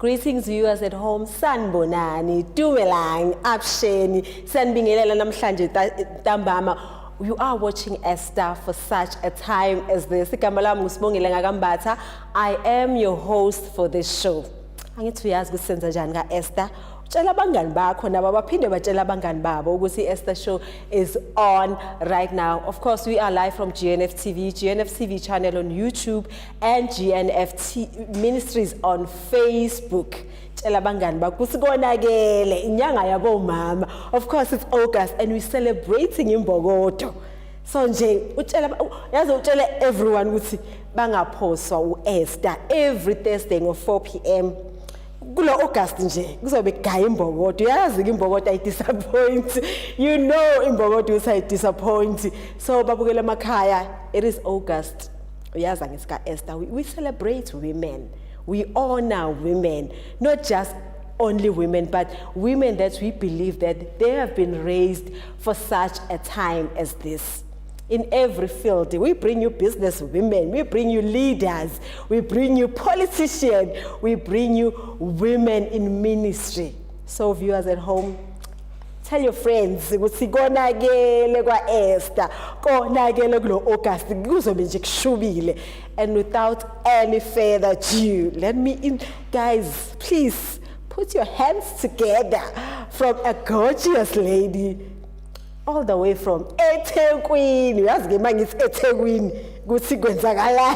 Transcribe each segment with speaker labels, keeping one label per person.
Speaker 1: Greetings viewers at home, sanibonani, dumelang, absheni, sanibingelela namhlanje ntambama. You are watching Esther for such a time as this. Igama lami Sbongile Mbatha. I am your host for this show. Angithi uyazi ukuthi senza njani ka Esther. Tshela abangani bakho nabo baphinde batshela abangani babo ukuthi Esther show is on right now. Of course, we are live from GNF TV channel on YouTube, and GNF Ministries on Facebook. Tshela abangani bakho sikonakele inyanga yabo mama. Of course, it's August and we're celebrating imbokodo. So nje utshela everyone ukuthi bangaphoswa uEsther every Thursday ngo 4 p.m. Kulo August nje kuzobe gaya imbokodo. Uyazi imbokodo disappoint. You know imbokodo disappoint. So babukela emakhaya, it is August. Uyazi ngesika Esther, we celebrate women. We honor women, not just only women, but women that we believe that they have been raised for such a time as this. In every field, we bring you business women, we bring you leaders, we bring you politicians, we bring you women in ministry. So viewers at home, tell your friends ukuthi konakele kwa Esther, konakele kulo August kuzobe nje kushubile. And without any further ado, let me in, guys, please put your hands together from a gorgeous lady all the way from eThekwini. Uyazi ke mangithi eThekwini kuthi kwenzakala.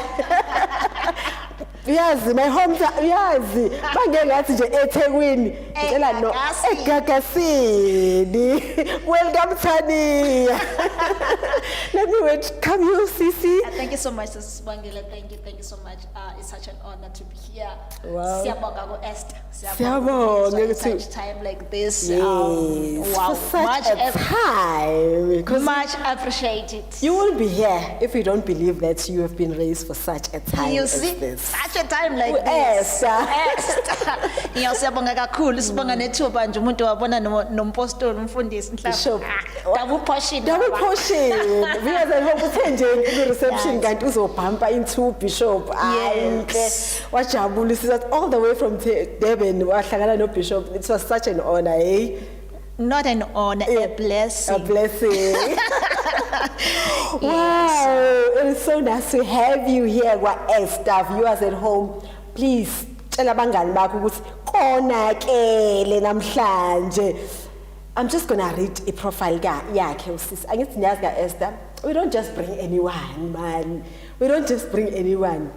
Speaker 1: Uyazi my hometown, uyazi bange ngathi nje eThekwini ngicela no eGagasini. Welcome Tania. Let me welcome you, Sisi.
Speaker 2: Thank you so much, Sbongile. Thank you so much. It's such an honor to be here.
Speaker 1: Wow.
Speaker 2: Siyabonga go Esther.
Speaker 1: Siyabonga
Speaker 2: such time like this.
Speaker 1: Yes,
Speaker 2: wow,
Speaker 1: for such a time. Because
Speaker 2: much appreciated.
Speaker 1: you will be here if you don't believe that you have been raised for such a time
Speaker 2: You
Speaker 1: as
Speaker 2: see,
Speaker 1: this.
Speaker 2: such a time like
Speaker 1: Yes,
Speaker 2: this. Siyabonga kakhulu sibonga nethuba nje umuntu wabona nompostoli umfundisi
Speaker 1: Bishop.
Speaker 2: double portion.
Speaker 1: Double portion. Because I hope uthenje ku reception kanti uzobhampa into Bishop.
Speaker 2: Yes.
Speaker 1: Wajabulisa all the way from Durban wahlangana no Bishop. It was such an honor, eh?
Speaker 2: Not an honor, a blessing.
Speaker 1: A blessing. Wow, it is so nice to have you here, Esther. Viewers at home, please tell abangani bakho ukuthi konakele namhlanje. I'm just gonna read a profile yakhe usisi. Angithi niyazi ka Esther, we don't just bring anyone, man. We don't just bring anyone.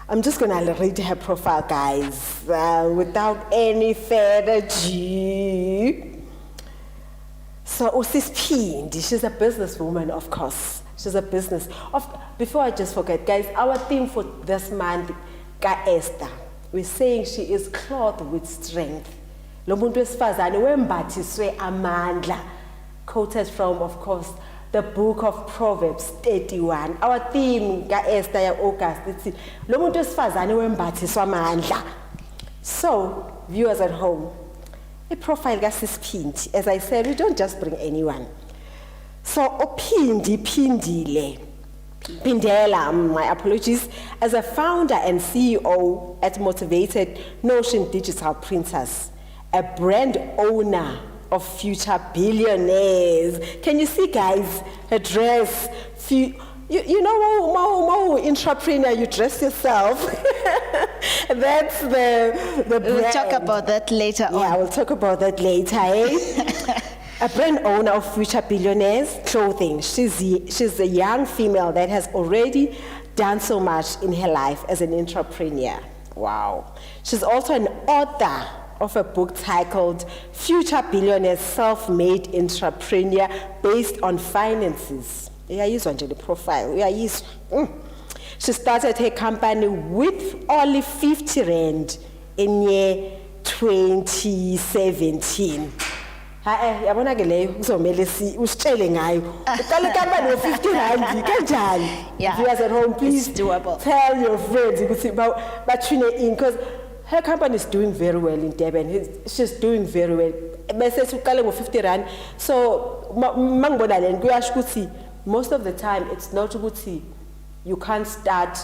Speaker 1: I'm just gonna read her profile, guys, without any further ado. So Usis Phindy, she's a businesswoman, of course. She's a business. Before I just forget, guys, our theme for this month, Ka Esther, we're saying she is clothed with strength. Lo muntu wesifazane wembathiswe amandla. Quoted from, of course, the book of Proverbs 31. Our theme, Ka Esther ya August, it's lo muntu wesifazane wembathiswe amandla. So, viewers at home, a profile ka Sis Phindy. As I said, we don't just bring anyone. So, Phindile, my apologies, as a founder and CEO at Motivated Notion Digital Printers, a brand owner of future billionaires. Can you see, guys, her dress? You know, more entrepreneur, you dress yourself. That's the brand.
Speaker 2: We'll talk about that later on.
Speaker 1: Yeah, we'll talk about that later, eh? A brand owner of Future Billionaires Clothing. She's a young female that has already done so much in her life as an entrepreneur. Wow. She's also an author of a book titled Future Billionaires Self-Made Entrepreneur Based on Finances. Yeah, use one the profile. Yeah, use. She started her company with only 50 rand in year 2017. Yabona ke leyo kuzomela usitshele ngayo. Uqala company with 50 rand kanjani?
Speaker 2: Yeah.
Speaker 1: Viewers at home, please
Speaker 2: It's doable.
Speaker 1: Tell your friends ukuthi batune in, because her company is doing very well in Durban. She's doing very well. Bese uqale ngo 50 rand. So mangibona le kuyasho ukuthi most of the time it's not ukuthi you can't start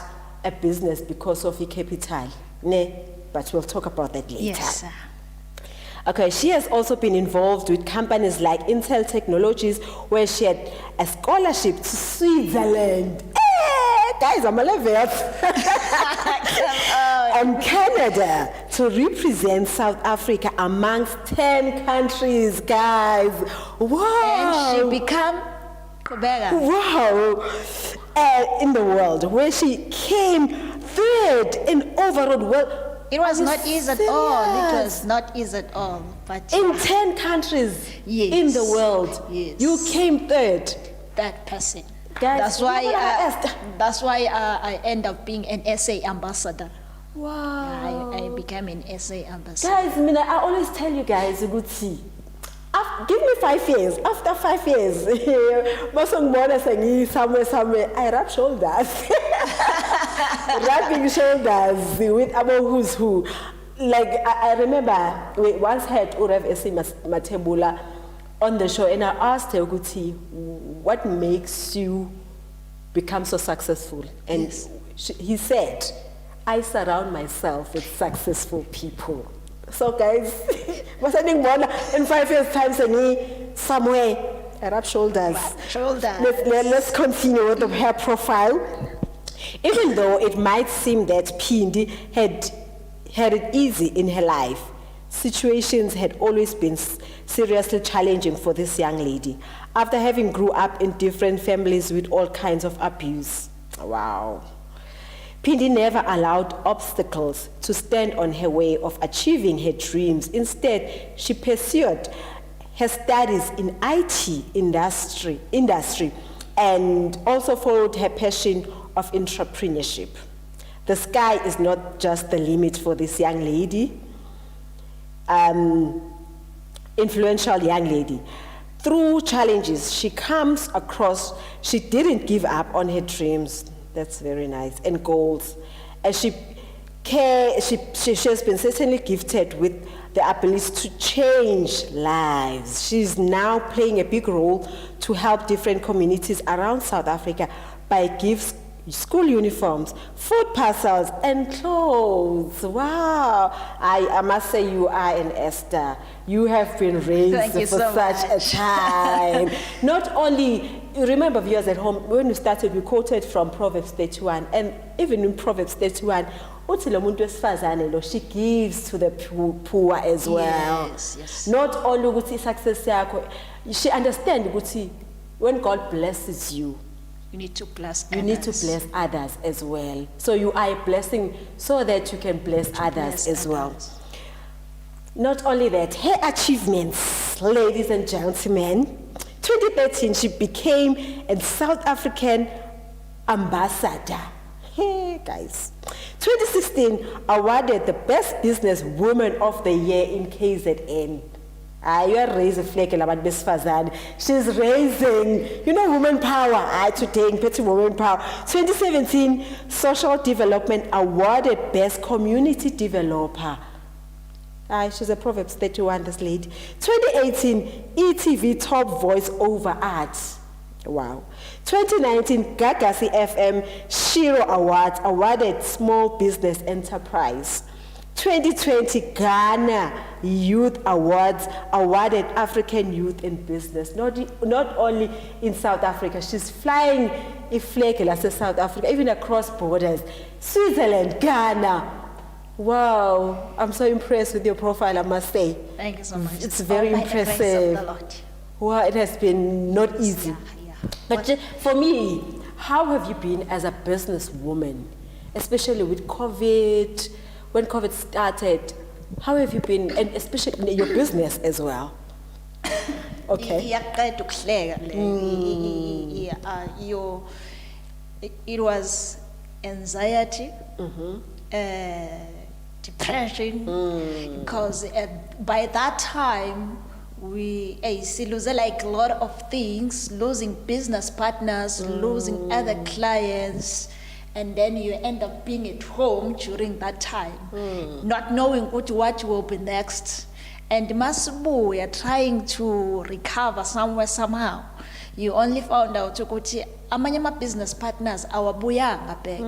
Speaker 1: a business because of your capital. Ne? but we'll talk about that later.
Speaker 2: Yes, sir.
Speaker 1: Okay, she has also been involved with companies like Intel Technologies, where she had a scholarship to Switzerland. Guys, I'm a level. And Canada to represent South Africa amongst 10 countries, guys. Wow.
Speaker 2: And she became Kubega.
Speaker 1: Wow. In the world, where she came third in overall world.
Speaker 2: It was
Speaker 1: Are you
Speaker 2: not easy at all. It
Speaker 1: serious?
Speaker 2: was not easy at all. But
Speaker 1: In 10 countries
Speaker 2: Yes.
Speaker 1: in the world,
Speaker 2: Yes.
Speaker 1: you came third.
Speaker 2: that person.
Speaker 1: Guys,
Speaker 2: That's why.
Speaker 1: you know what I asked?
Speaker 2: That's why I end up being an SA ambassador.
Speaker 1: Wow.
Speaker 2: I became an SA ambassador.
Speaker 1: Guys, I always tell you guys, Gucci, give me 5 years. After 5 years, somewhere, I rub shoulders. Rubbing shoulders with about who's who. Like, I remember we once had Urev Esi Matebula on the show, and I asked her, Gucci, what makes you become so successful? And
Speaker 2: Yes.
Speaker 1: he said, I surround myself with successful people. So guys, in 5 years' time, somewhere, I rub shoulders.
Speaker 2: Shoulders.
Speaker 1: Let's continue with her profile. Even though it might seem that Phindela had it easy in her life, situations had always been seriously challenging for this young lady. After having grew up in different families with all kinds of abuse. Wow. Phindela never allowed obstacles to stand on her way of achieving her dreams. Instead, she pursued her studies in IT industry and also followed her passion of entrepreneurship. The sky is not just the limit for this young lady, influential young lady. Through challenges she comes across, she didn't give up on her dreams. That's very nice. And goals. And she has been certainly gifted with the ability to change lives. She's now playing a big role to help different communities around South Africa by gifts, school uniforms, food parcels, and clothes. Wow. I must say you are an Esther. You have been raised
Speaker 2: Thank you
Speaker 1: for
Speaker 2: so
Speaker 1: such
Speaker 2: much.
Speaker 1: a time. Not only, you remember viewers at home, when we started, we quoted from Proverbs 31, and even in Proverbs 31, she gives to the poor as well.
Speaker 2: Yes.
Speaker 1: Not only ukuthi success yakho, she understands ukuthi when God blesses you,
Speaker 2: You need to bless
Speaker 1: you need to bless others as well. So you are a blessing so that you can bless others as well. Not only that, her achievements, ladies and gentlemen, 2013 she became a South African ambassador. Hey guys. 2016 awarded the best business woman of the year in KZN. You are raising flag about besifazane. She's raising, women power. Today in Petty Women Power. 2017 Social Development awarded best community developer. She's a Proverbs 31, this lady. 2018 ETV Top Voice Over Arts. Wow. 2019 Gagasi FM Shiro Awards awarded Small Business Enterprise. 2020 Ghana Youth Awards awarded African youth in business. Not only in South Africa, she's flying a flag in South Africa, even across borders. Switzerland, Ghana. Wow, I'm so impressed with your profile, I must say.
Speaker 2: Thank you so much.
Speaker 1: It's very
Speaker 2: All by the grace of
Speaker 1: impressive.
Speaker 2: the Lord.
Speaker 1: Wow, it has been not easy.
Speaker 2: Yeah.
Speaker 1: But for me, how have you been as a businesswoman, especially with COVID, when COVID started? How have you been, and especially in your business as well? Okay.
Speaker 2: Iyaqeda ukuhleka le. It was anxiety, depression, because by that time we lose like a lot of things, losing business partners, losing other clients, and then you end up being at home during that time, not knowing what will be next. And Masubu, we are trying to recover somewhere, somehow. You only found out amanye ama-business partners awabuyanga back,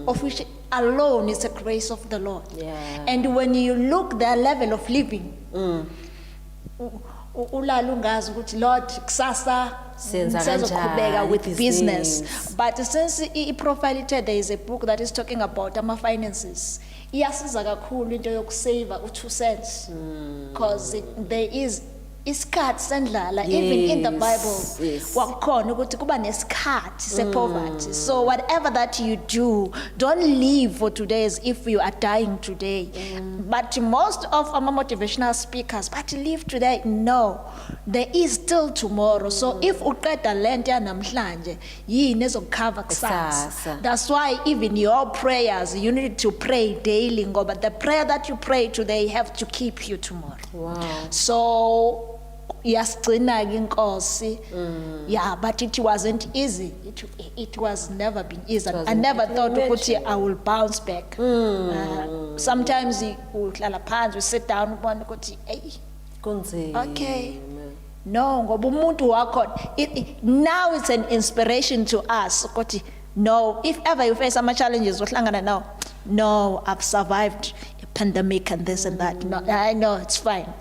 Speaker 2: of which alone is a grace of the Lord.
Speaker 1: Yeah.
Speaker 2: And when you look their level of living, ulala ungazi ukuthi Lord kusasa
Speaker 1: Senza
Speaker 2: sizoqhubeka
Speaker 1: kanjani
Speaker 2: with business.
Speaker 1: ibhizinisi.
Speaker 2: But since i-profile there is a book that is talking about finances, iyasiza kakhulu into yokusave u2 cents, because there is isikhathi sendlala. Even in the Bible
Speaker 1: Yes.
Speaker 2: kwakukhona ukuthi kuba nesikhathi se-poverty. So whatever that you do, don't live for today as if you are dying today. But most of our motivational speakers, but live today. No, there is still tomorrow. So if uqeda lento yanamhlanje, yini ezokucover kusasa.
Speaker 1: Kusasa.
Speaker 2: That's why even your prayers, you need to pray daily, but the prayer that you pray today have to keep you tomorrow.
Speaker 1: Wow.
Speaker 2: So yasigcina ke inkosi. Yeah, but it wasn't easy. It was never been easy. I never thought ukuthi I will bounce back. Sometimes uhlala phansi, you sit down ubona ukuthi hey,
Speaker 1: Kunzima.
Speaker 2: okay. No, ngoba umuntu wakho now it's an inspiration to us ukuthi no, if ever you face some challenges uhlangana now, no, I've survived a pandemic and this and that. No, I know it's fine.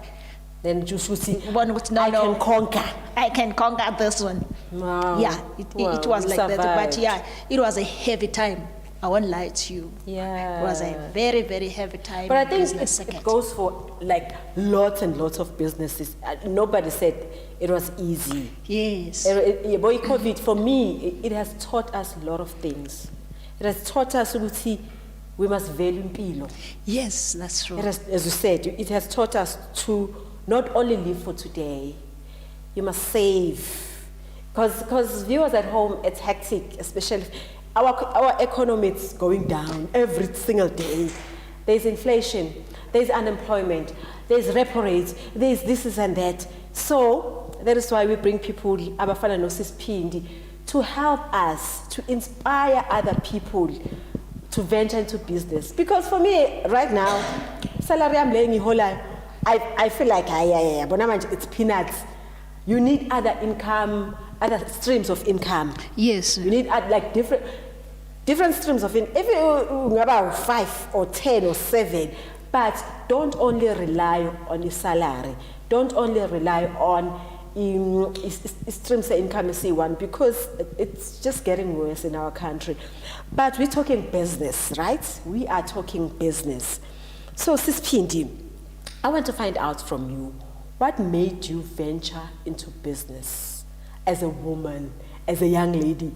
Speaker 1: Then just see,
Speaker 2: One would no,
Speaker 1: I
Speaker 2: no,
Speaker 1: can conquer.
Speaker 2: I can conquer this one.
Speaker 1: Wow.
Speaker 2: Yeah, it was
Speaker 1: you
Speaker 2: like that. But
Speaker 1: survived.
Speaker 2: yeah, it was a heavy time. I won't lie to you.
Speaker 1: Yeah.
Speaker 2: It was a very, very heavy time.
Speaker 1: But I
Speaker 2: in
Speaker 1: think
Speaker 2: business
Speaker 1: it
Speaker 2: circuit.
Speaker 1: goes for like lots and lots of businesses. Nobody said it was easy.
Speaker 2: Yes.
Speaker 1: Boy, COVID, for me, it has taught us a lot of things. It has taught us ukuthi we must value impilo.
Speaker 2: Yes, that's true.
Speaker 1: It has, as you said, it has taught us to not only live for today, you must save. Because viewers at home, it's hectic, especially our economy is going down every single day. There's inflation, there's unemployment, there's repo rates, there's this and that. So that is why we bring people, abafana no Phindela, to help us, to inspire other people to venture into business. Because for me, right now, salary I'm laying whole life, I feel like it's peanuts. You need other income, other streams of income.
Speaker 2: Yes.
Speaker 1: You need like different streams of income. If you about 5 or 10 or 7, but don't only rely on your salary. Don't only rely on streams of income you see one, because it's just getting worse in our country. But we're talking business, right? We are talking business. So Sis Phindela, I want to find out from you, what made you venture into business as a woman, as a young lady?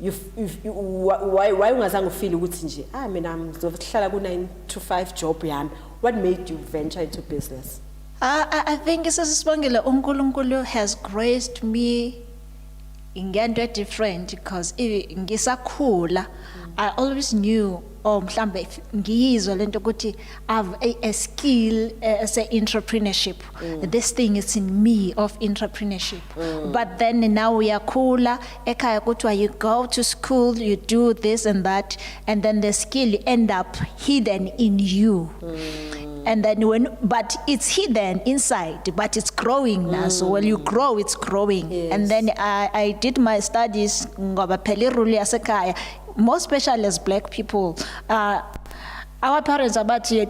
Speaker 1: Why ungazange ufeel ukuthi nje mina ngizohlala ku 9 to 5 job yami? What made you venture into business?
Speaker 2: I think Sbongile, uNkulunkulu has graced me in ngento different, because ngisakhula I always knew mhlambe ngiyizwa lento ukuthi I have a skill as a entrepreneurship. This thing is in me of entrepreneurship. But then now uyakhula ekhaya kuthiwa you go to school, you do this and that, and then the skill end up hidden in you. And then but it's hidden inside, but it's growing now. So when you grow, it's growing.
Speaker 1: Yes.
Speaker 2: And then I did my studies, ngoba phela irule yasekhaya, more especially as black people. Our parents are about to,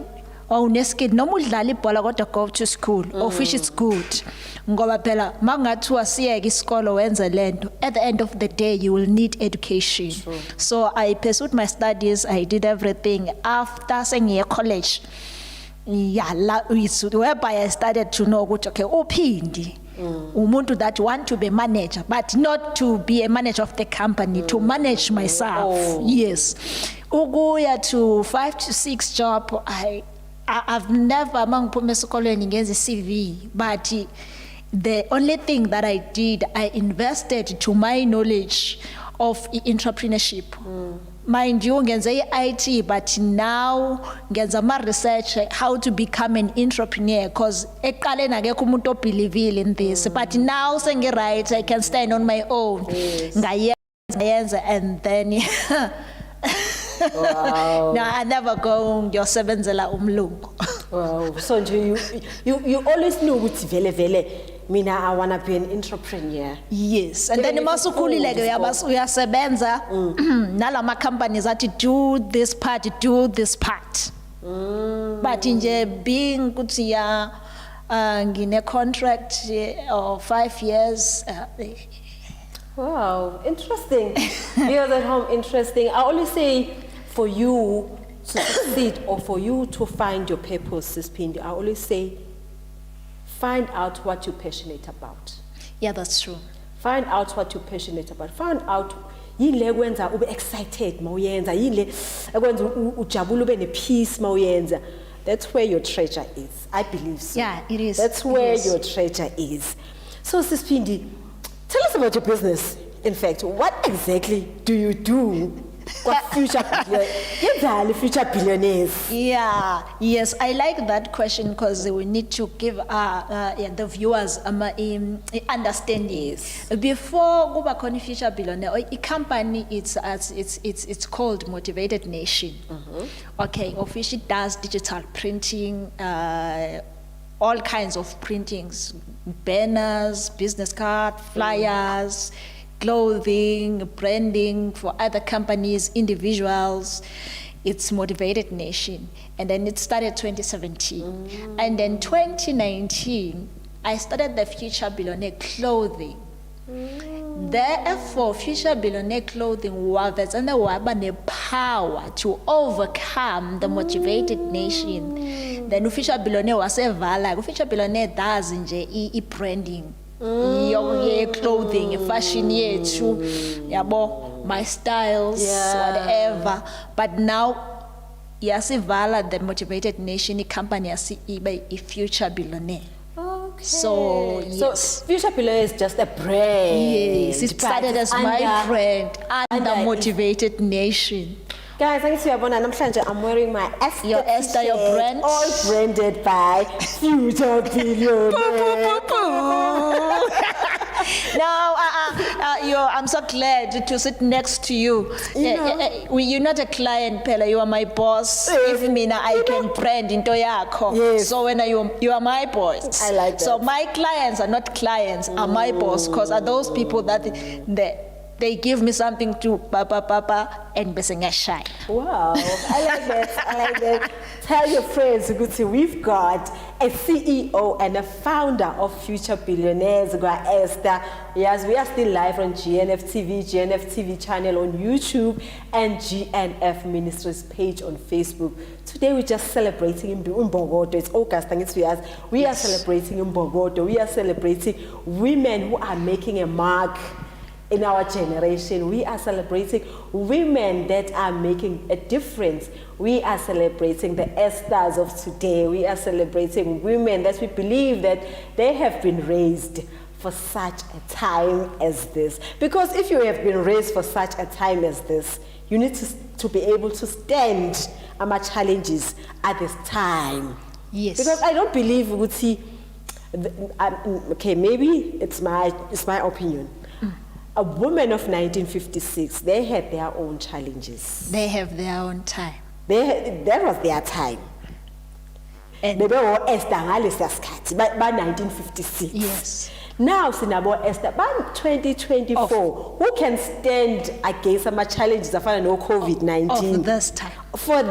Speaker 2: oh, neskid, no mudlali ibhola kodwa go to school, of which it's good. Ngoba phela mangathiwa siyeke isikolo wenze lento, at the end of the day you will need education.
Speaker 1: True.
Speaker 2: So I pursued my studies, I did everything. After sengiye college, yeah, it's whereby I started to know ukuthi okay, Phindela umuntu that want to be manager, but not to be a manager of the company, to manage myself. Yes, ukuya to 5 to 6 job. I've never mangiphuma esikolweni ngenza CV, but the only thing that I did, I invested to my knowledge of entrepreneurship. Mind you, ngenza IT, but now ngenza ma research how to become an entrepreneur, because eqaleni akekho umuntu obelieve in this, but now sengi right, I can stand on my own. Ngayenza, and then
Speaker 1: Wow.
Speaker 2: no, I never go ngiyosebenzela umlungu.
Speaker 1: Wow. So you always knew ukuthi vele mina I want to be an entrepreneur.
Speaker 2: Yes, and then
Speaker 1: Then if you
Speaker 2: masukhulile ke
Speaker 1: go,
Speaker 2: uyasebenza nalama companies athi do this part, but nje being ukuthi ya ngine contract of 5 years
Speaker 1: Wow, interesting. Viewers at home, interesting. I always say for you to succeed or for you to find your purpose, Sis Phindela, I always say find out what you're passionate about.
Speaker 2: yeah, that's true.
Speaker 1: Find out what you're passionate about. Find out yile ekwenza ube excited mawuyenza, yile ekwenza ujabule ube nepeace mawuyenza. That's where your treasure is. I believe so.
Speaker 2: Yeah, it is.
Speaker 1: That's
Speaker 2: It
Speaker 1: where
Speaker 2: is.
Speaker 1: your treasure is. So Sis Phindela, tell us about your business. In fact, what exactly do you do? Future billionaires.
Speaker 2: Yeah, yes, I like that question because we need to give the viewers understanding. Before kuba khona future billionaire, a company it's called Motivated Nation. Okay, officially does digital printing, all kinds of printings, banners, business cards, flyers, clothing, branding for other companies, individuals. It's Motivated Nation. And then it started 2017. And then 2019, I started the Future Billionaire Clothing. Therefore, Future Billionaire Clothing was and the power to overcome the Motivated Nation. Then Future Billionaire was a vala. Future Billionaire does nje branding. Your clothing, fashion yethu, yabo, my styles, whatever. But now, yasivala the Motivated Nation company yasiiba a Future Billionaire.
Speaker 1: Okay.
Speaker 2: So yes,
Speaker 1: Future Billionaire is just a brand.
Speaker 2: yes, it
Speaker 1: but
Speaker 2: started as
Speaker 1: it's
Speaker 2: my brand under
Speaker 1: under-
Speaker 2: Motivated Nation.
Speaker 1: Guys, thanks for namhlanje. I'm wearing my Esther
Speaker 2: Your Esther, your
Speaker 1: t-shirt,
Speaker 2: brand.
Speaker 1: all branded by Future Billionaire.
Speaker 2: Now, I'm so glad to sit next to you. You're not a client, Pella. You are my boss. If mina, I can brand into yako.
Speaker 1: Yes.
Speaker 2: So when you are my boss.
Speaker 1: I like that.
Speaker 2: So my clients are not clients, are my boss, because are those people that they give me something to papa and besenga shy.
Speaker 1: Wow, I like that. I like that. Tell your friends, Guti, we've got a CEO and a founder of Future Billionaires, Esther. Yes, we are still live on GNF TV channel on YouTube, and GNF Ministries page on Facebook. Today we're just celebrating in Mbogoto. It's August, and it's us. We are celebrating in Mbogoto. We are celebrating women who are making a mark in our generation. We are celebrating women that are making a difference. We are celebrating the Esthers of today. We are celebrating women that we believe that they have been raised for such a time as this. Because if you have been raised for such a time as this, you need to be able to stand our challenges at this time.
Speaker 2: Yes.
Speaker 1: Because I don't believe we would see, okay, maybe it's my opinion. A woman of 1956, they had their own challenges.
Speaker 2: They have their own time.
Speaker 1: That was their time.
Speaker 2: And
Speaker 1: They were Esther ngalesa sikhathi by 1956.
Speaker 2: yes.
Speaker 1: Now sinabo Esther by 2024. Who can stand against some challenges after no COVID-19?
Speaker 2: Of this time.
Speaker 1: For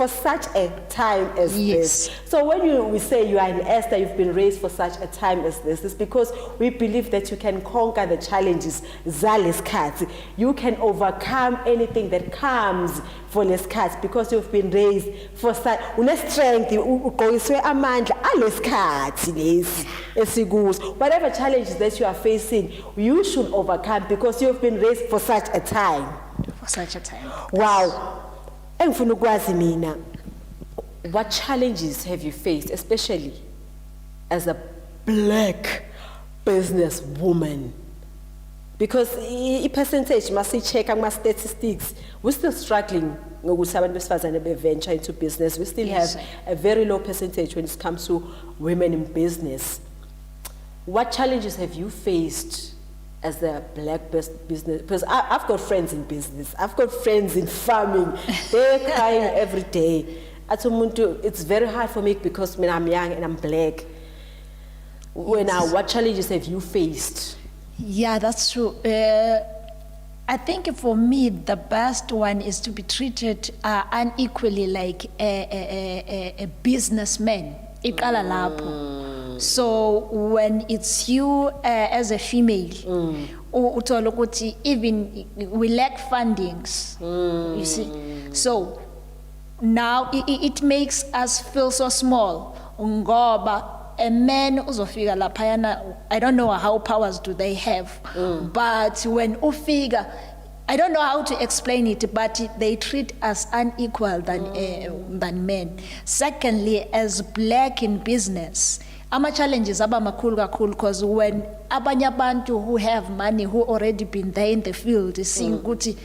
Speaker 1: such a time as
Speaker 2: Yes.
Speaker 1: this. So when we say you are an Esther, you've been raised for such a time as this, it's because we believe that you can conquer the challenges. Zalesikhathi. You can overcome anything that comes for lesikhathi because you've been raised for such strength. Ugqokiswe amandla alesikhathi lesi esikuso. Whatever challenges that you are facing, you should overcome because you've been raised for such a time.
Speaker 2: For such a time.
Speaker 1: Wow. Engifuna ukwazi mina, what challenges have you faced, especially as a black businesswoman? Because the percentage must check my statistics. We're still struggling with venture into business. We still
Speaker 2: Yes.
Speaker 1: have a very low percentage when it comes to women in business. What challenges have you faced as a black business? Because I've got friends in business. I've got friends in farming. They're crying every day. It's very hard for me because I'm young and I'm black. What challenges have you faced?
Speaker 2: Yeah, that's true. I think for me, the best one is to be treated unequally like a businessman. Iqala lapho. So when it's you as a female, uthola ukuthi even we lack fundings, you see. So now it makes us feel so small. Ngoba a man uzofika laphayana, I don't know how powers do they have, but when ufika, I don't know how to explain it, but they treat us unequal than men. Secondly, as black in business, ama challenges aba makhulu kakhulu, because when abanye abantu who have money, who already been there in the field, seeing ukuthi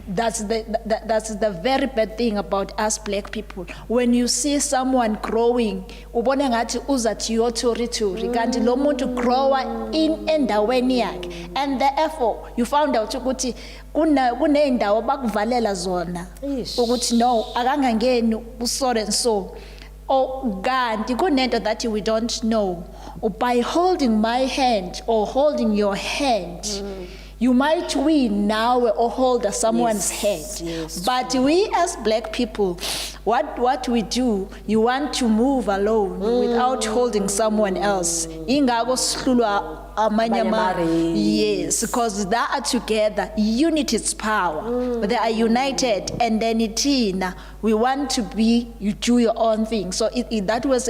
Speaker 2: that's the very bad thing about us black people. When you see someone growing, ubone ngathi uza to your territory, kanti lo muntu grower in endaweni yakhe, and therefore you found out ukuthi kunendawo bakuvalela zona ukuthi no akangangeni so and so. Oh, God, that we don't know. Or by holding my hand or holding your hand, you might win now or hold someone's hand.
Speaker 1: Yes,
Speaker 2: but we as black people, what we do, you want to move alone without holding someone else. Ingago sihlulwa amanyama. Yes, because they are together. Unity is power. They are united, and then we want to be, you do your own thing. So that was,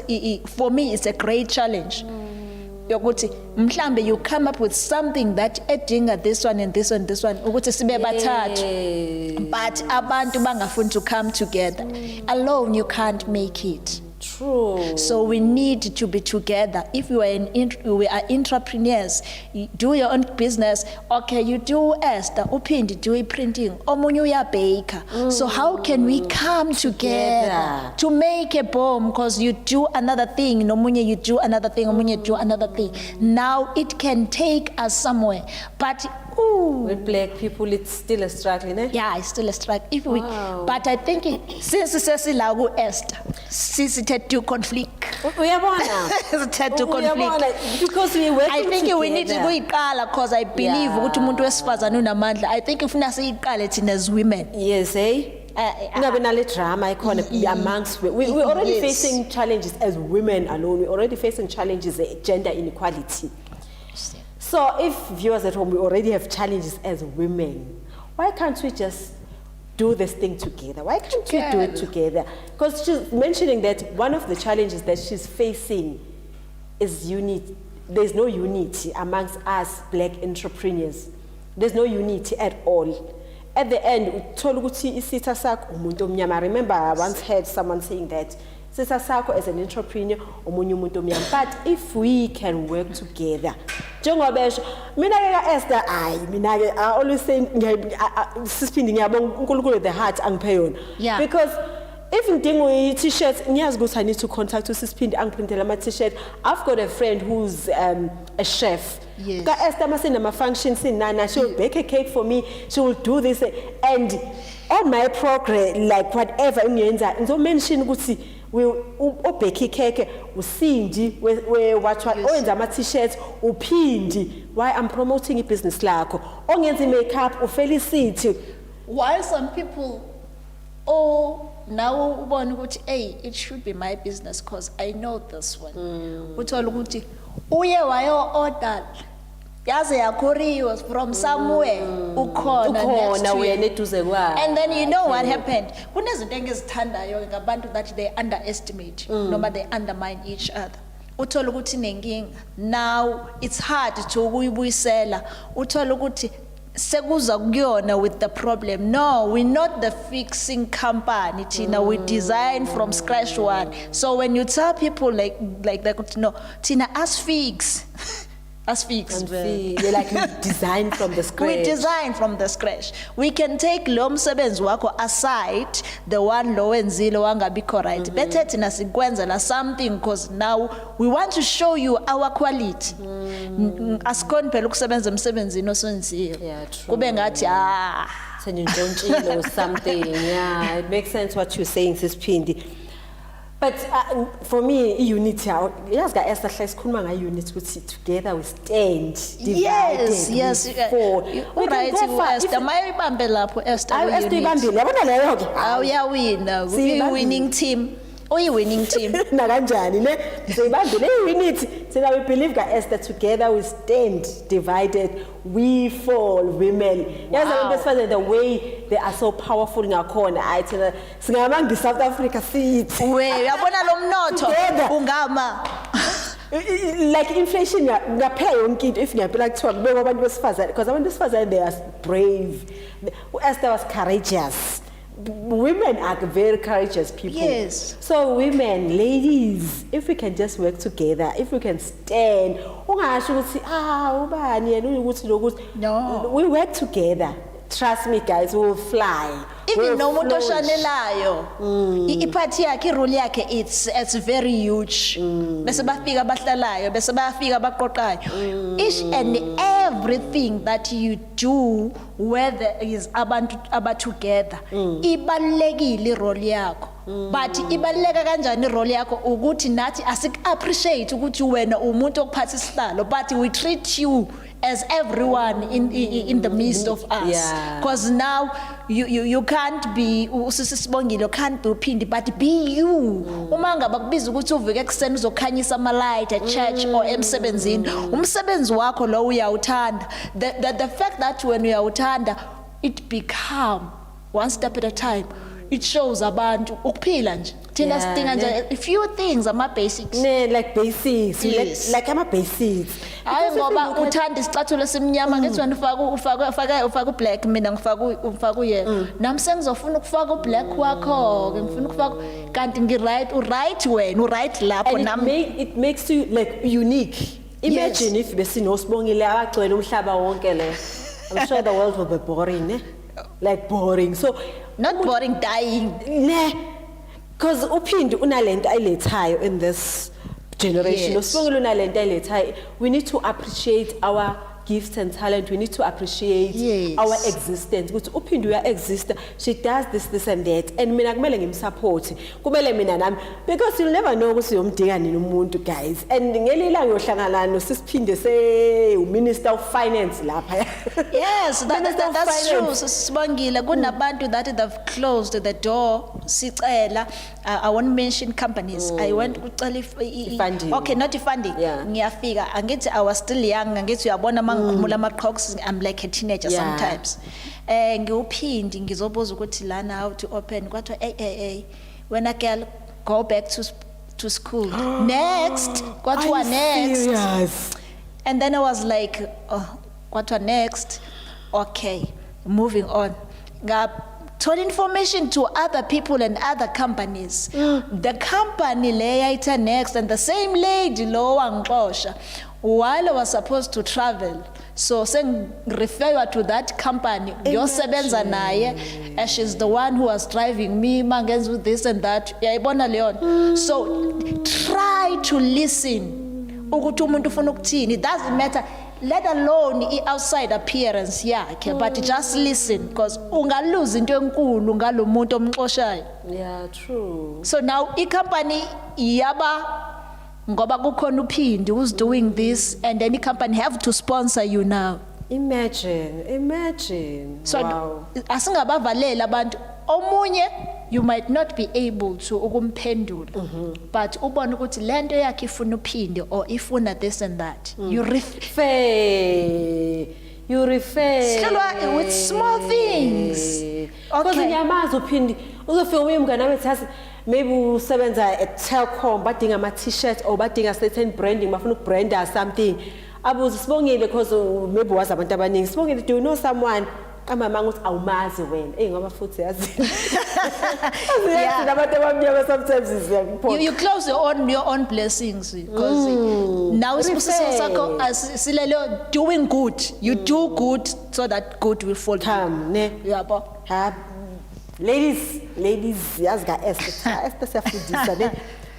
Speaker 2: for me, it's a great challenge. Yokuthi mhlambe you come up with something that edinga this one and this one, ukuthi sibe bathathu, but abantu bangafuni to come together. Alone you can't make it.
Speaker 1: True.
Speaker 2: So we need to be together. If we are entrepreneurs, you do your own business. Okay, you do Esther, Phinddy do printing, omunye uya baker. So how can we come together to make a bomb? Because you do another thing, omunye you do another thing, omunye do another thing. Now it can take us somewhere. But
Speaker 1: with black people, it's still a struggle, eh?
Speaker 2: yeah, it's still a struggle. If we, but I think since sesilagu Esther, since it had to conflict. It had to conflict.
Speaker 1: Because we work.
Speaker 2: I think we need to go iqala, because I believe ukuthi umuntu wesifazana unamandla. I think if nasi iqale thina as women.
Speaker 1: Yes, eh? Drama amongst we're already facing challenges as women alone. We're already facing challenges, gender inequality. So if viewers at home, we already have challenges as women, why can't we just do this thing together? Why can't we do it together? Because she's mentioning that one of the challenges that she's facing is unity. There's no unity amongst us black entrepreneurs. There's no unity at all. At the end, I remember I once heard someone saying that Sisa Sako as an entrepreneur, but if we can work together, Esther, I always say, the heart and payon.
Speaker 2: Yeah.
Speaker 1: Because if you t-shirts, I need to contact Phinddy and Phindela my t-shirt. I've got a friend who's a chef.
Speaker 2: Yes.
Speaker 1: Esther must in my functions in Nana. She'll bake a cake for me. She will do this, and all my progress, like whatever and so mention we obeke cake uSindi we watch owenza ama t-shirts uPhinddy why I'm promoting a business lakho ongenza makeup uFelicity,
Speaker 2: while some people now ubona ukuthi hey it should be my business because I know this one. Uthola ukuthi uye wayo order yaze yakuriwa from somewhere ukhona
Speaker 1: wena eduze kwa,
Speaker 2: and then you know what happened, kunezinto engizithandayo ngabantu that they underestimate noma they undermine each other. Uthola ukuthi nenkinga now it's hard to ukuyibuyisela. Uthola ukuthi sekuza kuyona with the problem. No, we're not the fixing company, Tina. We design from scratch one. So when you tell people like that, no, Tina, us fix.
Speaker 1: They're like we design from the scratch.
Speaker 2: We design from the scratch. We can take lo msebenzi wako aside, the one lo wenzile wangabikho right. Better thina sikwenzela something because now we want to show you our quality. Asikoni phela ukusebenza emsebenzini osenzile.
Speaker 1: Yeah, true.
Speaker 2: Kube ngathi
Speaker 1: or something. Yeah, it makes sense what you're saying, Sis Phinddy. But for me, unity, yes, guys, Esther, let's come on, unity, together we stand, divided,
Speaker 2: Yes.
Speaker 1: we fall. We
Speaker 2: Right,
Speaker 1: can go far.
Speaker 2: Esther, mayibambe lapho Esther.
Speaker 1: Esther ibambile, yabona leyo ke.
Speaker 2: Awuyawina, uyi-winning team. Uyi-winning team.
Speaker 1: Na kanjani ne? Siyibambile unity. So we believe that Esther, together we stand, divided we fall, women. Yes, abantu the way they are so powerful ngakhona. I tell you, singamanga South Africa sithi.
Speaker 2: We uyabona lo mnotho
Speaker 1: Together.
Speaker 2: ungama.
Speaker 1: Like inflation ngaphela yonke into if ngiyapela kuthiwa kubekwa abantu besifazane because abantu besifazane they are brave. Esther was courageous. Women are very courageous people.
Speaker 2: Yes.
Speaker 1: So women, ladies, if we can just work together, if we can stand, ungasho ukuthi ubani yena ukuthi lokuthi.
Speaker 2: No.
Speaker 1: We work together. Trust me guys, we will fly.
Speaker 2: Even no muntu oshanelayo. Iphathi yakhe, irole yakhe it's very huge. Bese bafika abahlalayo, bese bayafika abaqoqayo. Each and everything that you do whether is abantu abatogether ibalekile irole yakho. But ibaleka kanjani irole yakho ukuthi nathi asik appreciate ukuthi wena umuntu okuphatha isihlalo but we treat you as everyone in the midst of us.
Speaker 1: Yeah.
Speaker 2: Because now you can't be Sbongile, can't be Phindy, but be you. Uma ngabe kubiza ukuthi uvuke ekseni uzokhanyisa ama light at church or emsebenzini. Umsebenzi wakho lo uyawuthanda. The fact that when uyawuthanda it become one step at a time. It shows abantu ukuphila nje. Thina sidinga nje a few things ama basics.
Speaker 1: Ne like basics.
Speaker 2: Yes.
Speaker 1: Like ama basics.
Speaker 2: Hayi ngoba uthanda isicathulo semnyama ngithi wena ufaka ublack mina ngifaka uyellow. Nami sengizofuna ukufaka ublack wakho ke ngifuna ukufaka kanti ngiright wena uright lapho nami.
Speaker 1: It makes you like unique. Imagine if besino Sbongile abagcwele umhlaba wonke le. I'm sure the world will be boring, ne? Like boring. So
Speaker 2: not boring, dying.
Speaker 1: Ne. Because uPhindi unalento ayilethayo in this generation.
Speaker 2: Yes.
Speaker 1: Sbongile unalento ayilethayo. We need to appreciate our gifts and talent. We need to appreciate our existence. Ukuthi uPhindi uya exist. She does this and that. And mina kumele ngimsupport. Kumele mina nami because you'll never know ukuthi uyomdinga nini umuntu guys. And ngelila ngiyohlangana no Sisphinde say Minister of Finance lapha.
Speaker 2: Yes, that's true. Sbongile kunabantu that they've closed the door. Sicela I won't mention companies. I went kucela
Speaker 1: Phindela.
Speaker 2: Okay, not Phindela.
Speaker 1: Yeah.
Speaker 2: Ngiyafika. Angithi I was still young. Angithi uyabona mangikhumbula ama-clocks I'm like a teenager sometimes. NgiuPhindi ngizobuza ukuthi lana how to open kwathiwa hey when a girl go back to school. Next kwathiwa next.
Speaker 1: Serious?
Speaker 2: And then I was like kwathiwa next. Okay, moving on. Told information to other people and other companies. The company later next and the same lady lo wangixosha while I was supposed to travel. So saying refer to that company. Yosebenza naye and she's the one who was driving me mangenza with this and that. Yayibona leon. So try to listen. Ukuthi umuntu ufuna ukuthini. It doesn't matter. Let alone the outside appearance yakhe, but just listen because ungaluza into enkulu ngalo muntu omxoshayo.
Speaker 1: Yeah, true.
Speaker 2: So now I company iyaba ngoba kukhona uPhindi who's doing this and then the company have to sponsor you now.
Speaker 1: Imagine.
Speaker 2: So
Speaker 1: wow.
Speaker 2: Asingabavalela abantu omunye you might not be able to ukumphendula but ubona ukuthi lento yakhe ifuna uPhindi or ifuna this and that. You refer with small things.
Speaker 1: Because
Speaker 2: Okay.
Speaker 1: ngiyamazi uPhindi uzofika umngane wami ethi maybe usebenza at Telkom badinga ama t-shirt or badinga certain branding bafuna ukubranda something. Abuze Sbongile because maybe wazi abantu abaningi. Sbongile, do you know someone? Amama ukuthi awumazi wena ngoba futhi yazi abantu abamnyama sometimes is
Speaker 2: You close your own blessings because now isibusiso sakho asilelo doing good. You do good so that good will follow.
Speaker 1: come ne
Speaker 2: Yabo.
Speaker 1: ladies yazi ka Esther siyafundisa ne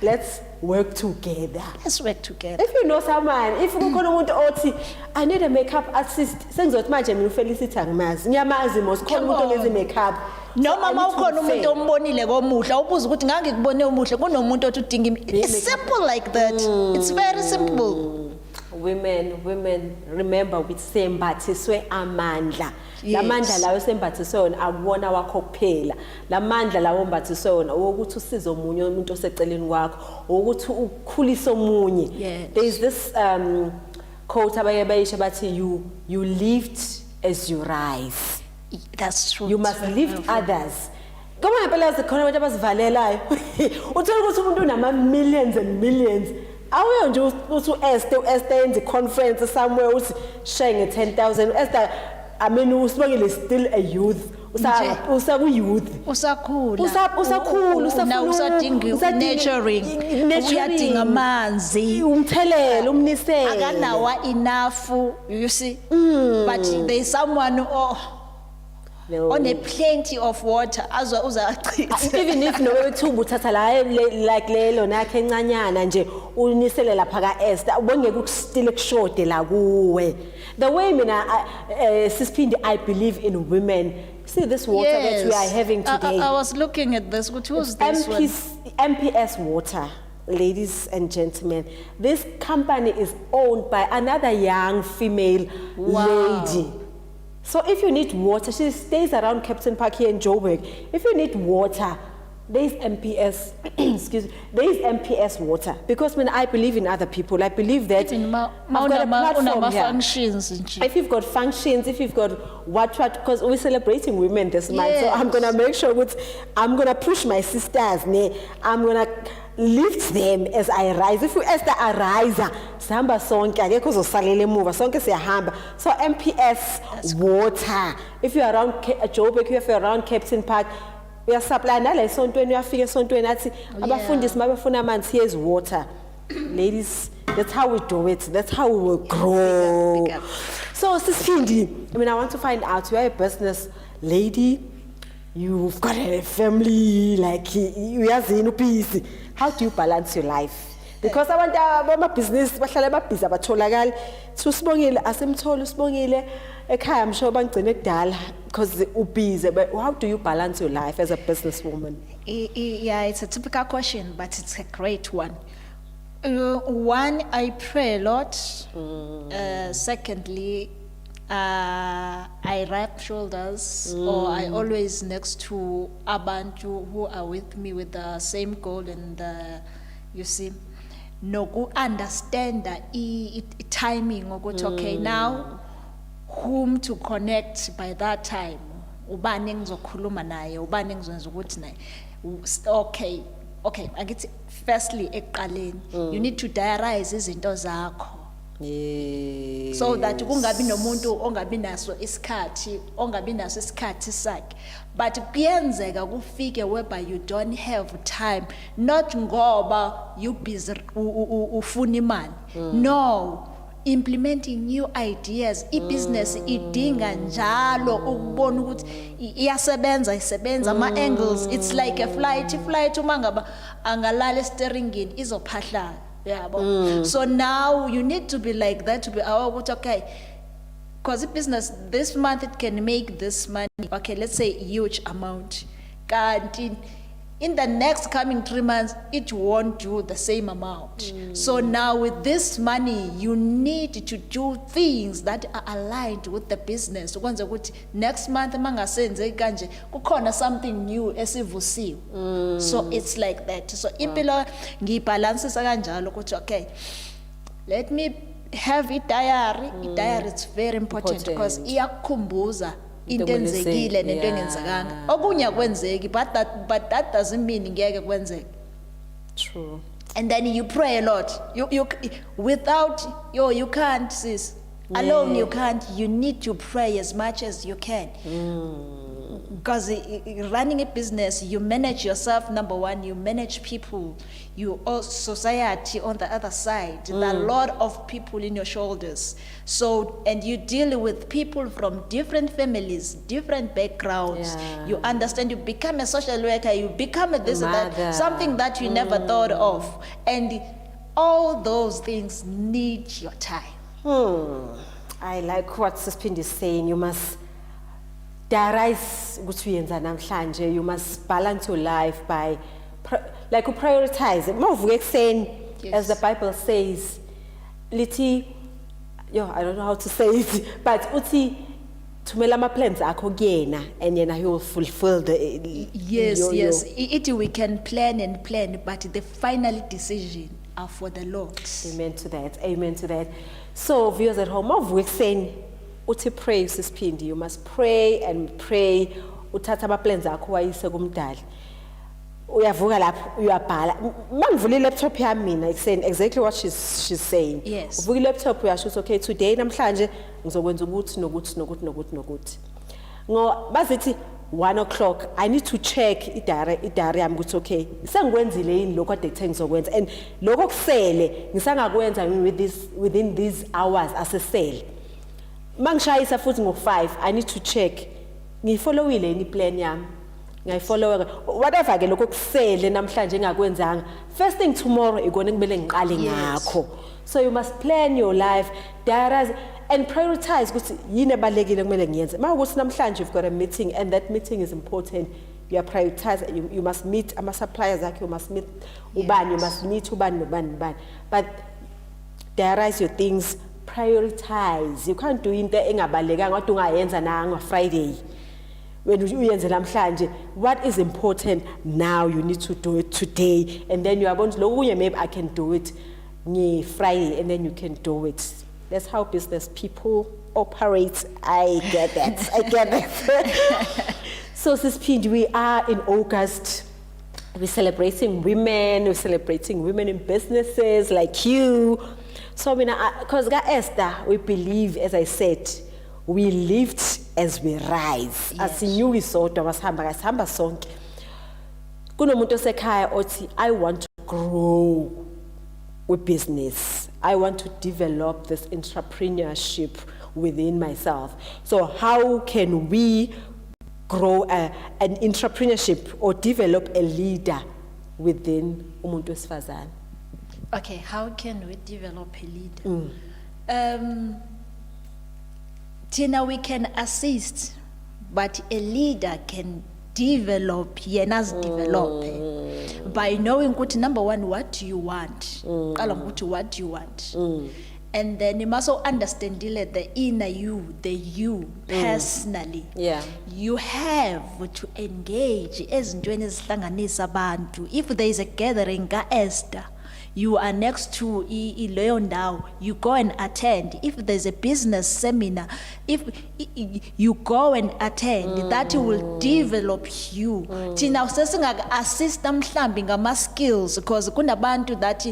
Speaker 1: let's work together.
Speaker 2: Let's work together.
Speaker 1: If you know someone, if kukhona umuntu othi I need a makeup artist, sengizothi manje mina uFelicity angimazi. Ngiyamazi mos khona umuntu olezi makeup.
Speaker 2: noma
Speaker 1: I need to
Speaker 2: mawukhona
Speaker 1: be
Speaker 2: umuntu
Speaker 1: fair.
Speaker 2: ombonile komuhle ubuza ukuthi ngangikubone omuhle kunomuntu othi udinga it's simple like that it's very simple.
Speaker 1: Women, remember with sembathiswe amandla.
Speaker 2: Yes.
Speaker 1: Lamandla lawo sembathiswe wona akuwona wakho kuphela. Lamandla lawo ombathiswe wona ukuthi usize omunye umuntu oseceleni kwakho, ukuthi ukhulise omunye.
Speaker 2: Yes.
Speaker 1: There is this quote abaye bayisho bathi you lift as you rise.
Speaker 2: That's true.
Speaker 1: You must lift others. Kama ngempela zikhona abantu abazivalelayo. Uthola ukuthi umuntu unama millions and millions. Awuyo nje uthi Esther yenza conference somewhere uthi share nge 10,000. Esther, I mean Sbongile is still a youth. Usaku youth.
Speaker 2: Usakhula.
Speaker 1: Usakhula,
Speaker 2: usafuna usadinga nurturing. Uyadinga amanzi.
Speaker 1: Umthelelo, umnisele.
Speaker 2: Akanawa enough, you see. But there's someone on a plenty of water
Speaker 1: even if no wethuba uthatha la like lelo nakhe encanyana nje unisele lapha ka Esther ubongeke ukustile kushode la kuwe. The way mina sis Phindela, I believe in women. See this water that we are having today.
Speaker 2: I was looking at this. Who's this one?
Speaker 1: MPS water. Ladies and gentlemen, this company is owned by another young female lady. So if you need water, she stays around Captain Park here in Joburg. If you need water, there is MPS, excuse me, there is MPS water. Because when I believe in other people, I believe that I've got a platform here.
Speaker 2: Functions.
Speaker 1: If you've got functions, if you've got what, because we're celebrating women this month, so I'm going to make sure I'm going to push my sisters, I'm going to lift them as I rise. If you Esther arise, sihamba sonke akekho uzosalela emuva sonke siyahamba. So MPS water. If you're around Joburg, if you're around Captain Park, we are supplying nale esontweni uyafika esontweni athi abafundisi mabefuna amanzi, here's water. Ladies, that's how we do it. That's how we will grow.
Speaker 2: Big up.
Speaker 1: So sis Phindela, I mean, I want to find out, you are a business lady, you've got a family, like you are in peace. How do you balance your life? Because I want my business, bahlala babhizi abatholakali. So Sbongile asemthola uSbongile ekhaya I'm sure bangcine kudala because ubhizi, but how do you balance your life as a businesswoman?
Speaker 2: Yeah, it's a typical question, but it's a great one. One, I pray a lot. Secondly, I rub shoulders, or I always next to abantu who are with me with the same goal, and you see, no go understand the timing or go okay now, whom to connect by that time. Ubani ngizokhuluma naye, ubani ngizokwenza ukuthi naye. Okay, I get firstly ekuqaleni you need to diarize izinto zakho.
Speaker 1: Yeah.
Speaker 2: So that kungabi nomuntu ongabi naso isikhathi sakhe, but kuyenzeka kufike whereby you don't have time, not ngoba you busy ufuna imali. No, implementing new ideas. Business idinga njalo ukubona ukuthi iyasebenza ama angles. It's like a flight umangaba angalala steeringini izophahla. Yeah, so now you need to be like that to be okay. Because the business this month it can make this money. Okay, let's say huge amount. In the next coming 3 months, it won't do the same amount. So now with this money, you need to do things that are aligned with the business. Next month, kukhona something new esivusiwe. So it's like that. So impilo ngibalances kanjalo ukuthi okay, let me have a diary. Diary is very important because iyakukhumbuza into enzekile nento engenzekanga. Okunye kwenzeki, but that doesn't mean ngeke kwenzeke.
Speaker 1: True.
Speaker 2: And then you pray a lot. You without you can't, sis. Alone you can't. You need to pray as much as you can. Because running a business, you manage yourself, number one, you manage people, you also society on the other side. There are a lot of people in your shoulders. So, and you deal with people from different families, different backgrounds.
Speaker 1: Yeah.
Speaker 2: You understand, you become a social worker, you become a this and that, something that you never thought of. And all those things need your time.
Speaker 1: I like what Sis Phindela is saying. You must diarize ukuthi uyenza namhlanje. You must balance your life by like prioritize. Mawuvuka ekuseni, as the Bible says, lithi, I don't know how to say it, but uthi thumela ama plans akho kuyena and yena he will fulfill the
Speaker 2: Yes. We can plan and plan, but the final decision are for the Lord.
Speaker 1: Amen to that. Amen to that. So viewers at home, mawuvuka ekuseni uthi pray sis Phindi. You must pray and pray. Uthatha ama plans akho wayise kumdali. Uyavuka lapho uyabhala. Mangivula laptop yami mina ekuseni exactly what she's saying.
Speaker 2: Yes.
Speaker 1: Uvuka laptop uyasho okay today namhlanje ngizokwenza ukuthi nokuthi. Ngo bazithi 1 o'clock I need to check idiary yami ukuthi okay sengikwenzile yini lokho ade kuthe ngizokwenza and lokho kusele ngisangakwenza within these hours asesele. Mangishayisa futhi ngo5 I need to check ngifollowile yini plan yami. Ngayifollow whatever ke lokho kusele namhlanje engakwenzanga first thing tomorrow ikona kumele ngiqale ngakho. So you must plan your life, diarize and prioritize ukuthi yini ebalekile kumele ngiyenze. Mawukuthi namhlanje you've got a meeting and that meeting is important, you are prioritize, you must meet ama suppliers akhe, you must meet ubani, you must meet ubani nobani. But diarize your things, prioritize. You can't do into engabalekanga kodwa ungayenza nanga Friday. When uyenze namhlanje, what is important now, you need to do it today, and then you are going to look, maybe I can do it Friday, and then you can do it. That's how business people operate. I get that. I get that. So sis Phindi, we are in August. We're celebrating women. We're celebrating women in businesses like you. So because Esther, we believe, as I said, we lift as we rise. As you isodwa masihamba sonke. Kunomuntu osekhaya othi I want to grow with business. I want to develop this entrepreneurship within myself. So how can we grow an entrepreneurship or develop a leader within umuntu wesifazane?
Speaker 2: Okay, how can we develop a leader? Tina, we can assist, but a leader can develop, develop by knowing number one, what do you want? What do you want? And then you must also understand the inner you, the you personally.
Speaker 1: Yeah.
Speaker 2: You have to engage as if there is a gathering, Esther, you are next to Leondau, you go and attend. If there's a business seminar, if you go and attend, that will develop you. Tina assist them my skills, because kunabantu that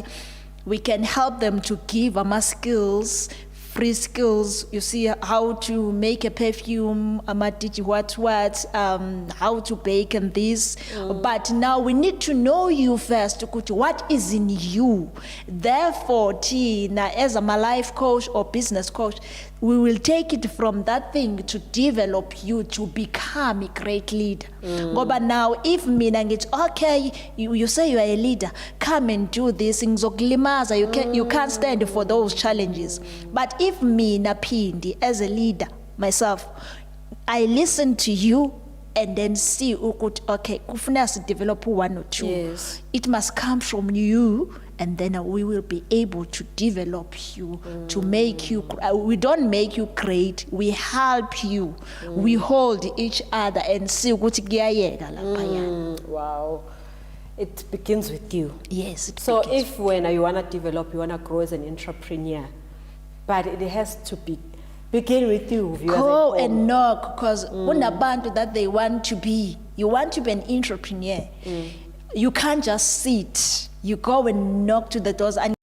Speaker 2: we can help them to give my skills, free skills. You see how to make a perfume, how to bake and this. But now we need to know you first. What is in you? Therefore, Tina, as a life coach or business coach, we will take it from that thing to develop you to become a great leader. But now, if it's okay, you say you are a leader, come and do this. You can't stand for those challenges. But if Phindi, as a leader, myself, I listen to you and then see, okay, kufuna develop 1 or 2.
Speaker 1: Yes.
Speaker 2: It must come from you, and then we will be able to develop you, to make you, we don't make you great, we help you. We hold each other and see what
Speaker 1: Wow. It begins with you.
Speaker 2: Yes.
Speaker 1: So if when you want to develop, you want to grow as an entrepreneur, but it has to begin with you.
Speaker 2: Go and knock, because unabantu that they want to be. You want to be an entrepreneur. You can't just sit. You go and knock to the doors. And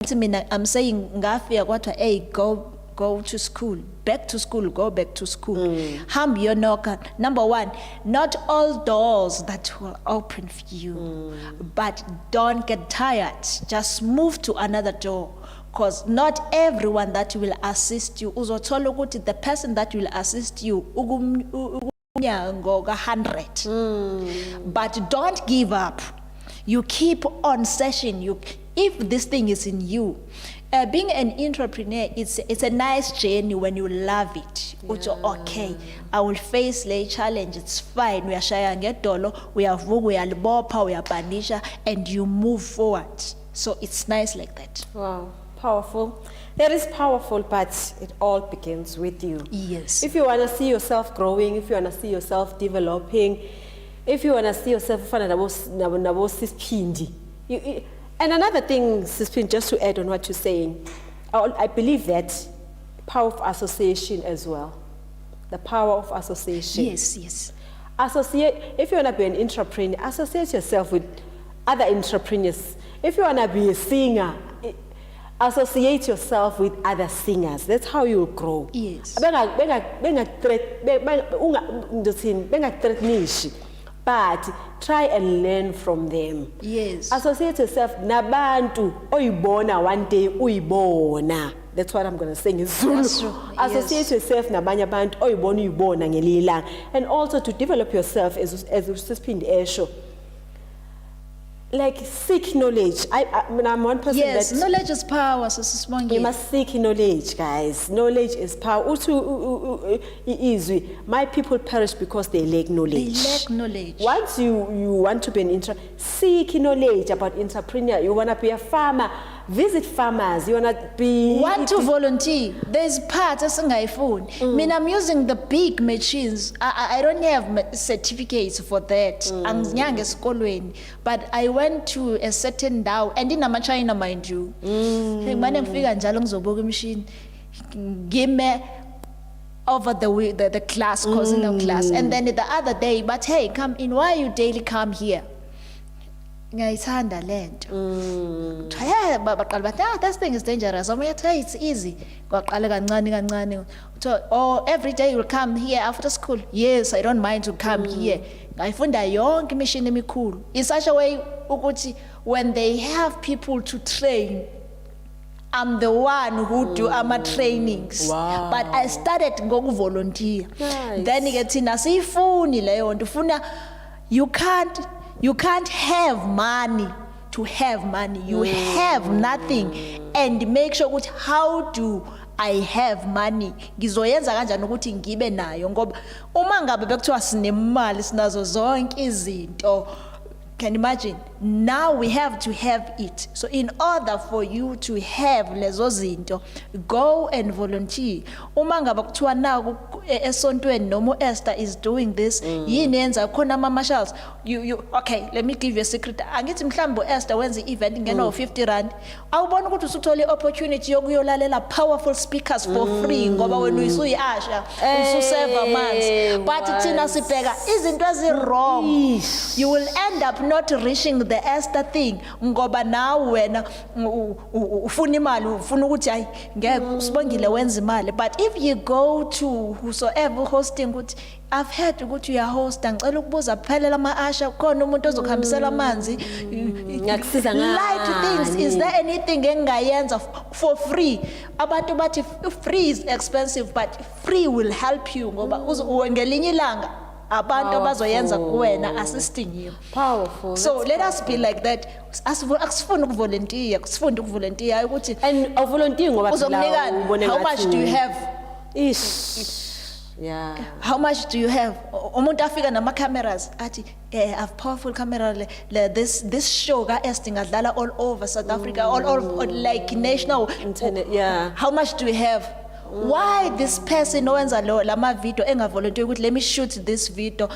Speaker 2: I'm saying, hey, go to school, back to school, go back to school. Ham your knocker. Number one, not all doors that will open for you, but don't get tired. Just move to another door. Because not everyone that will assist you, the person that will assist you, 100. But don't give up. You keep on session. if this thing is in you, being an entrepreneur, it's a nice journey when you love it. Uthi, okay, I will face the challenge, it's fine. Uyashaya ngedolo, uyavuka, uyalibopha, uyapanisha, and you move forward. So it's nice like that.
Speaker 1: Wow, powerful. That is powerful, but it all begins with you.
Speaker 2: Yes.
Speaker 1: If you want to see yourself growing, if you want to see yourself developing, if you want to see yourself Phinddy. And another thing, Sis Phinddy, just to add on what you're saying, I believe that power of association as well. The power of association.
Speaker 2: Yes, yes.
Speaker 1: If you want to be an entrepreneur, associate yourself with other entrepreneurs. If you want to be a singer, associate yourself with other singers. That's how you'll grow.
Speaker 2: Yes.
Speaker 1: But try and learn from them.
Speaker 2: Yes.
Speaker 1: Associate yourself nabantu oyibona one day uyibona. That's what I'm going to say in Zulu.
Speaker 2: That's true.
Speaker 1: Associate yourself nabanye abantu oyibona uyibona ngelinye ilanga. And also to develop yourself as Phinddy esho. Like seek knowledge. I'm one person
Speaker 2: Yes,
Speaker 1: that
Speaker 2: knowledge is power, so Sbongile.
Speaker 1: you must seek knowledge, guys. Knowledge is power. My people perish because they lack knowledge.
Speaker 2: They lack knowledge.
Speaker 1: Once you want to be an seek knowledge about entrepreneur. You want to be a farmer, visit farmers. You want to be...
Speaker 2: Want to volunteer. There's part as phone. I mean, I'm using the big machines. I don't have certificates for that. But I went to a certain DAO, and in China, mind you. Machine. Give me over the class, causing the class. And then the other day, but hey, come in. Why you daily come here? Ngayithanda lento. Yeah, but that thing is dangerous. It's easy. Oh, every day you'll come here after school. Yes, I don't mind to come here. Ngayifunda yonke imishini emikhulu. In such a way ukuthi when they have people to train, I'm the one who do ama trainings.
Speaker 1: Wow.
Speaker 2: But I started ngokuvolunteer.
Speaker 1: Nice.
Speaker 2: Then thina siyifuni leyo nto. Ufuna you can't have money to have money. You have nothing. And make sure ukuthi how do I have money? Ngizoyenza kanjani ukuthi ngibe nayo ngoba uma ngabe bekuthiwa sinemali sinazo zonke izinto. Can you imagine? Now we have to have it. So in order for you to have lezo zinto, go and volunteer. Uma ngabe kuthiwa naku esontweni noma Esther is doing this, yini yenza khona ama marshals. You okay, let me give you a secret. Angithi mhlambo Esther wenza event ngena 50 rand. Awubona ukuthi usuthola opportunity yokuyolalela powerful speakers for free ngoba wena uyasha, ususeva amanzi. But thina sibheka izinto ezi-wrong. You will end up not reaching the Esther thing ngoba now wena ufuna imali ufuna ukuthi hayi ngeke Sbongile wenza imali. But if you go to whosoever hosting ukuthi I've heard ukuthi uya host ngicela ukubuza kuphelela ama-asha khona umuntu ozokuhambisela amanzi
Speaker 1: Ngakusiza ngani?
Speaker 2: light things. Is there anything engayenza for free? Abantu bathi free is expensive, but free will help you ngoba ngelinye ilanga abantu abazoyenza kuwena assisting you.
Speaker 1: Powerful.
Speaker 2: So let us be like that. Asifuni ukuvolunteer, sifunda ukuvolunteer ukuthi
Speaker 1: And volunteer ngoba
Speaker 2: uzomnikana. How much do you have?
Speaker 1: Yeah.
Speaker 2: How much do you have? Umuntu afika nama cameras athi I've powerful camera this show ka Esther ngadlala all over South Africa, all over like national
Speaker 1: Internet, yeah.
Speaker 2: How much do you have? Why this person owenza lama video engavolunteer ukuthi let me shoot this video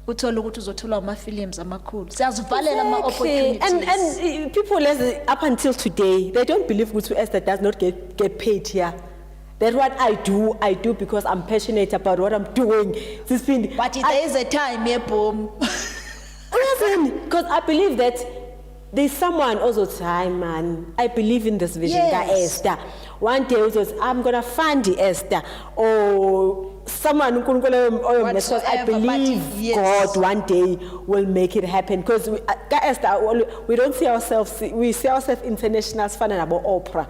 Speaker 2: uthola ukuthi uzothola ama films amakhulu. Siyazivalela ama opportunities.
Speaker 1: And people up until today they don't believe ukuthi Esther does not get paid here. That what I do because I'm passionate about what I'm doing.
Speaker 2: But there is a time, yeah, boom.
Speaker 1: Because I believe that there's someone also time, man. I believe in this vision,
Speaker 2: Yes.
Speaker 1: Esther. One day I'm gonna fund the Esther or someone who can because I believe
Speaker 2: yes.
Speaker 1: God one day will make it happen. Because Esther, we don't see ourselves. We see ourselves international as fan about opera.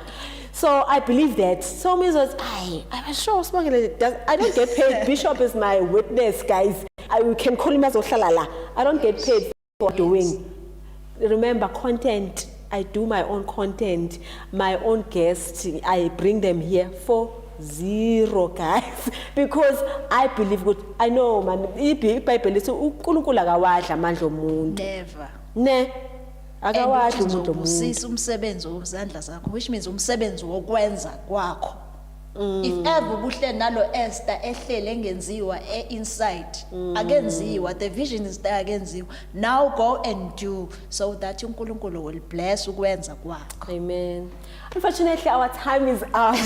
Speaker 1: So I believe that. So means I'm sure Sbongile I don't get paid. Bishop is my witness, guys. We can call him as Oshalala. I don't get paid for doing. Remember, content I do my own content, my own guests, I bring them here for 0, guys, because I believe good. I know, man. iBhayibheli lithi uNkulunkulu akawadla amandla omuntu.
Speaker 2: Never.
Speaker 1: Ne. Akawadla
Speaker 2: And
Speaker 1: umuntu omuntu.
Speaker 2: uzobusisa umsebenzi wozandla zakho, which means umsebenzi wokwenza kwakho. If ever buhle nalo Esther ehlele engenziwa inside, akenziwa, the vision is there akenziwa. Now go and do so that uNkulunkulu will bless ukwenza kwakho.
Speaker 1: Amen. Unfortunately, our time is up.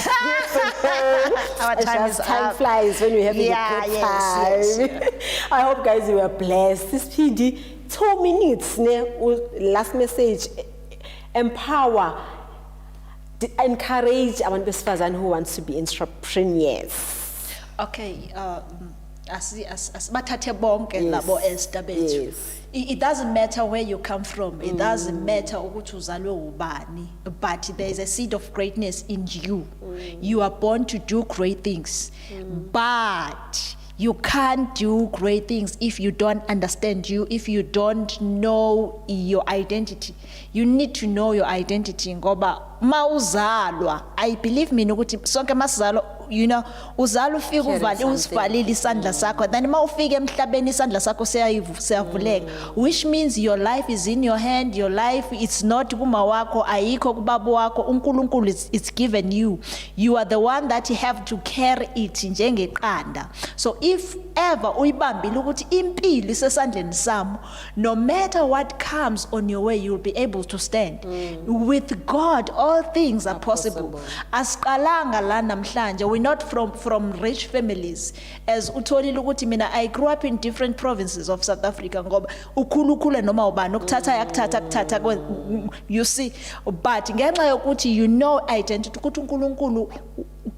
Speaker 2: Our time is
Speaker 1: Time
Speaker 2: up.
Speaker 1: flies when we're having
Speaker 2: Yeah,
Speaker 1: a good
Speaker 2: yes,
Speaker 1: time. I hope, guys, you were blessed. This Phindy, 2 minutes. Last message. Empower, encourage abantu besifazane who wants to be entrepreneurs.
Speaker 2: Okay, asibathathe bonke labo Esther bethu.
Speaker 1: Yes.
Speaker 2: It doesn't matter where you come from. It doesn't matter ukuthi uzalwe ubani, but there is a seed of greatness in you. You are born to do great things, but you can't do great things if you don't understand you, if you don't know your identity. You need to know your identity. Ngoba mauzalwa, I believe me ukuthi sonke masizalwa, you know, uzalwa ufika usivalile isandla sakho, then mawufika emhlabeni isandla sakho siyavuleka, which means your life is in your hand. Your life, it's not kuma wako, ayikho kubaba wako. uNkulunkulu it's given you. You are the one that you have to carry it njengeqanda. So if ever uyibambile ukuthi impilo isesandleni sami, no matter what comes on your way, you'll be able to stand. With God, all things are possible. Asiqalanga la namhlanje. We're not from rich families. As utholile ukuthi mina, I grew up in different provinces of South Africa. Ngoba ukhulukhulu noma ubani ukuthatha yakuthatha you see, but ngenxa yokuthi you know identity ukuthi uNkulunkulu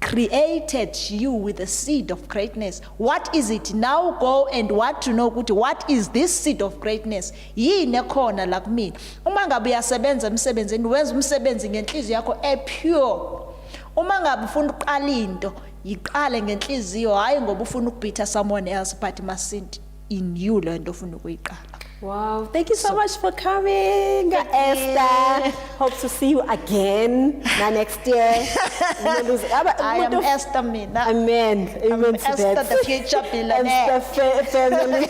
Speaker 2: created you with a seed of greatness. What is it? Now go and what to know ukuthi what is this seed of greatness? Yini ekhona la kumina. Uma ngabe uyasebenza emsebenzini, wenza umsebenzi ngenhliziyo yakho pure. Uma ngabe ufuna uqala into, yiqale ngenhliziyo, hayi ngoba ufuna ukubitha someone else, but must in you le nto ufuna ukuyiqala.
Speaker 1: Wow, thank you so much for coming, Esther. Hope to see you again next year.
Speaker 2: I am Esther mina.
Speaker 1: Amen. Amen to
Speaker 2: Esther,
Speaker 1: that.
Speaker 2: the future billionaire.
Speaker 1: Esther family.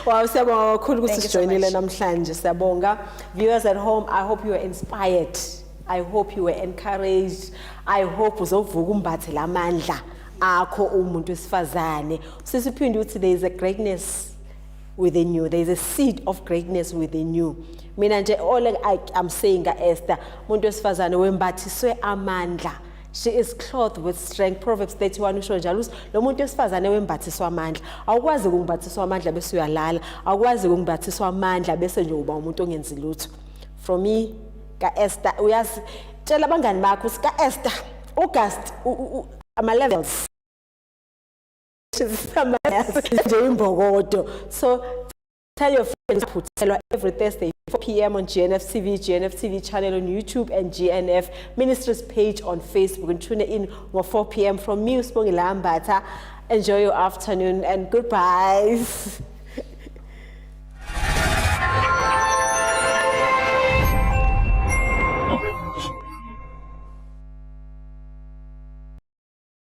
Speaker 1: Wow, siyabonga kakhulu ukuthi
Speaker 2: Thank you so
Speaker 1: sijoinile
Speaker 2: much.
Speaker 1: namhlanje. Siyabonga. Viewers at home, I hope you were inspired. I hope you were encouraged. I hope uzovuka umbathe lamandla akho umuntu wesifazane. Sisiphinde ukuthi there is a greatness within you. There is a seed of greatness within you. Mina nje all I'm saying Esther, umuntu wesifazane wembathiswe amandla. She is clothed with strength. Proverbs 31 usho njalo lo muntu wesifazane wembathiswa amandla. Awukwazi ukumbathiswa amandla bese uyalala. Awukwazi ukumbathiswa amandla bese nje uba umuntu ongenzi lutho. From me Esther, uyazi tshela abangani bakho sika Esther, August ama levels. So tell your friends to every Thursday 4 p.m. on GNF channel on YouTube and GNF Ministries page on Facebook, and tune in at 4 p.m. from me, Sbongile Mbatha. Enjoy your afternoon and goodbye.